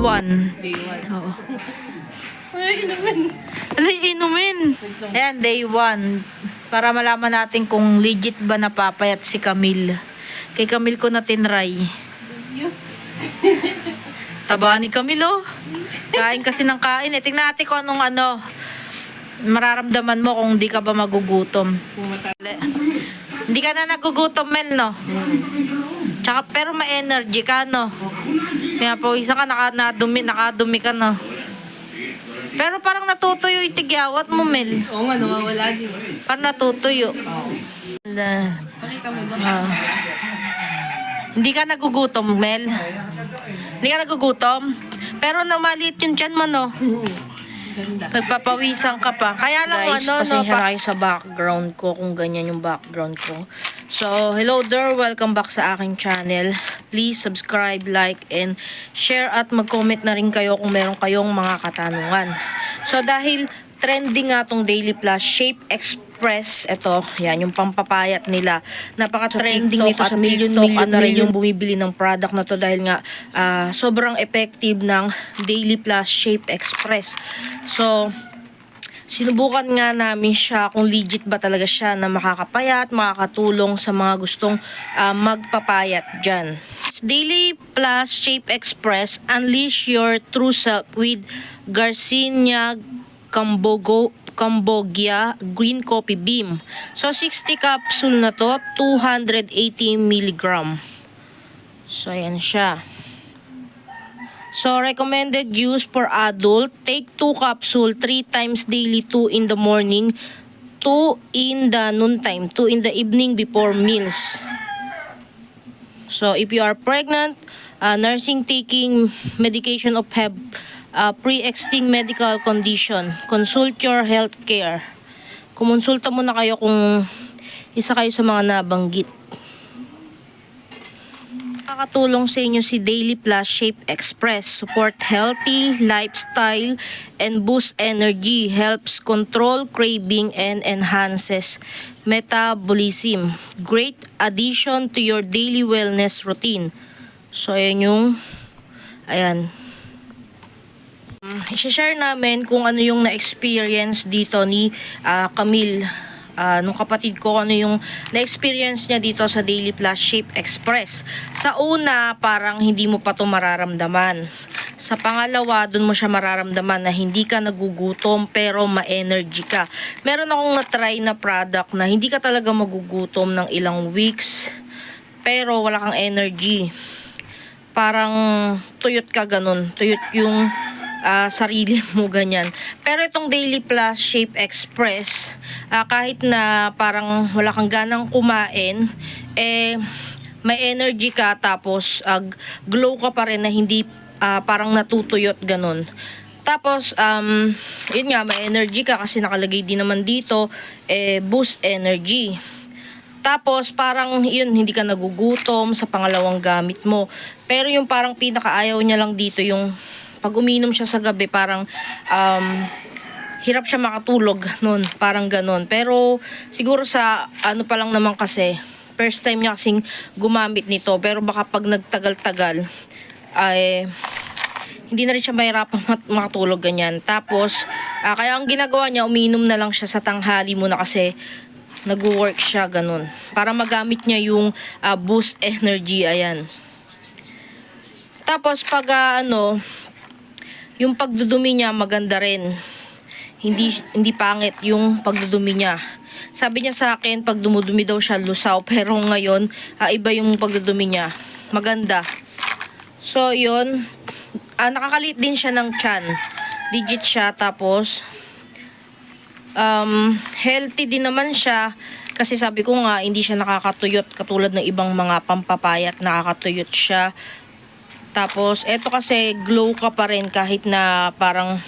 1. Day 1. Oo. Ay, inumin. Alay, inumin. Ayan, day 1. Para malaman natin kung legit ba napapayat si Camille. Kay Camille ko na tinry. Taba ni Camille, oh. Kain kasi ng kain, eh. Tingnan natin kung anong mararamdaman mo kung di ka ba magugutom. Hindi ka na nagugutom, Mel, no? Tsaka, pero ma-energy ka, no? Kaya pawisan ka, nakadumi ka, no? Pero parang natutuyo yung tigyawat mo, Mel. Oo nga, nawawala din. Parang natutuyo. Oo. Pakita mo doon. Hindi ka nagugutom, Mel? Hindi ka nagugutom? Pero maliit yung tiyan mo, no? Ganda. Nagpapawisan ka pa. Kaya lang, Guys, ano, pasensya na kayo sa background ko kung ganyan yung background ko. So, hello there. Welcome back sa aking channel. Please subscribe, like, and share at mag-comment na rin kayo kung meron kayong mga katanungan. So, dahil trending nga tong Daily Plus Shape Express, ito, yan, yung pampapayat nila. Napaka-trending nito sa million-million na rin yung bumibili ng product na to dahil nga sobrang effective ng Daily Plus Shape Express. So, sinubukan nga namin siya kung legit ba talaga siya na makakapayat, makakatulong sa mga gustong magpapayat dyan. Daily Plus Shape Express, unleash your true self with Garcinia Cambogia Green Coffee Bean. So, 60 capsule na to, 280 mg. So, ayan siya. So, recommended use for adult. Take 2 capsule 3 times daily, 2 in the morning, 2 in the noontime, 2 in the evening before meals. So, if you are pregnant, nursing, taking medication of have pre-existing medical condition, consult your health care. Kumonsulta muna kayo kung isa kayo sa mga nabanggit. Makakatulong sa inyo si Daily Plus Shape Express. Support healthy lifestyle and boost energy. Helps control craving and enhances metabolism. Great addition to your daily wellness routine. So, ayan i-share namin kung ano yung na-experience dito ni Camille, nung kapatid ko, ano yung na-experience niya dito sa Daily Plus Shape Express. Sa una, parang hindi mo pa to mararamdaman. Sa pangalawa, dun mo siya mararamdaman na hindi ka nagugutom pero ma-energy ka. Meron akong na-try na product na hindi ka talaga magugutom ng ilang weeks pero wala kang energy. Parang tuyot ka ganun. Tuyot yung sarili mo, ganyan. Pero itong Daily Plus Shape Express, kahit na parang wala kang ganang kumain, may energy ka, tapos glow ka pa rin na hindi parang natutuyot, ganun. Tapos, yun nga, may energy ka kasi nakalagay din naman dito, boost energy. Tapos, parang yun, hindi ka nagugutom sa pangalawang gamit mo. Pero yung parang pinakaayaw niya lang dito, yung pag uminom siya sa gabi, parang hirap siya makatulog nun, parang ganon. Pero siguro sa ano pa lang naman kasi, first time niya kasing gumamit nito, pero baka pag nagtagal-tagal ay hindi na rin siya mahirapan makatulog, ganyan. Tapos kaya ang ginagawa niya, uminom na lang siya sa tanghali muna kasi nag-work siya, ganun, para magamit niya yung boost energy, ayan. Tapos pag yung pagdudumi niya maganda rin. Hindi pangit yung pagdudumi niya. Sabi niya sa akin, pag dumudumi daw siya lusaw, pero ngayon iba yung pagdudumi niya. Maganda. So yun, nakakalit din siya ng tiyan. Digit siya, tapos healthy din naman siya. Kasi sabi ko nga, hindi siya nakakatuyot katulad ng ibang mga pampapayat, nakakatuyot siya. Tapos, eto kasi glow ka pa rin kahit na parang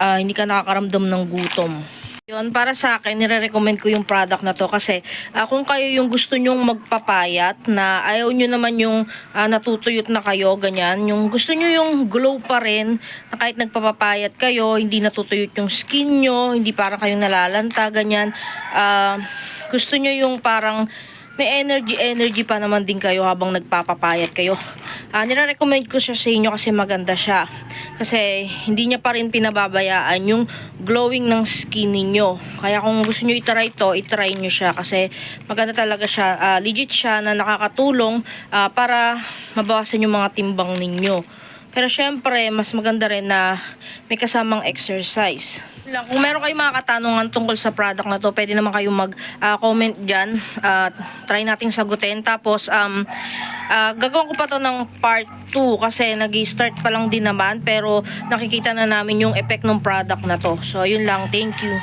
hindi ka nakakaramdam ng gutom. Yun, para sa akin, nire-recommend ko yung product na to kasi kung kayo yung gusto nyong magpapayat na ayaw nyo naman yung natutuyot na kayo, ganyan. Yung gusto nyo yung glow pa rin na kahit nagpapapayat kayo, hindi natutuyot yung skin nyo, hindi parang kayong nalalanta, ganyan. Gusto nyo yung parang may energy pa naman din kayo habang nagpapapayat kayo. nire-recommend ko siya sa inyo kasi maganda siya. Kasi hindi niya pa rin pinababayaan yung glowing ng skin ninyo. Kaya kung gusto niyo i-try ito, i-try niyo siya kasi maganda talaga siya. Legit siya na nakakatulong para mabawasan yung mga timbang ninyo. Pero syempre, mas maganda rin na may kasamang exercise. Kung meron kayong mga katanungan tungkol sa product na to, pwede naman kayong mag-comment dyan. Try nating sagutin. Tapos, gagawin ko pa to ng part 2 kasi nag-start pa lang din naman. Pero nakikita na namin yung effect ng product na to. So, yun lang. Thank you.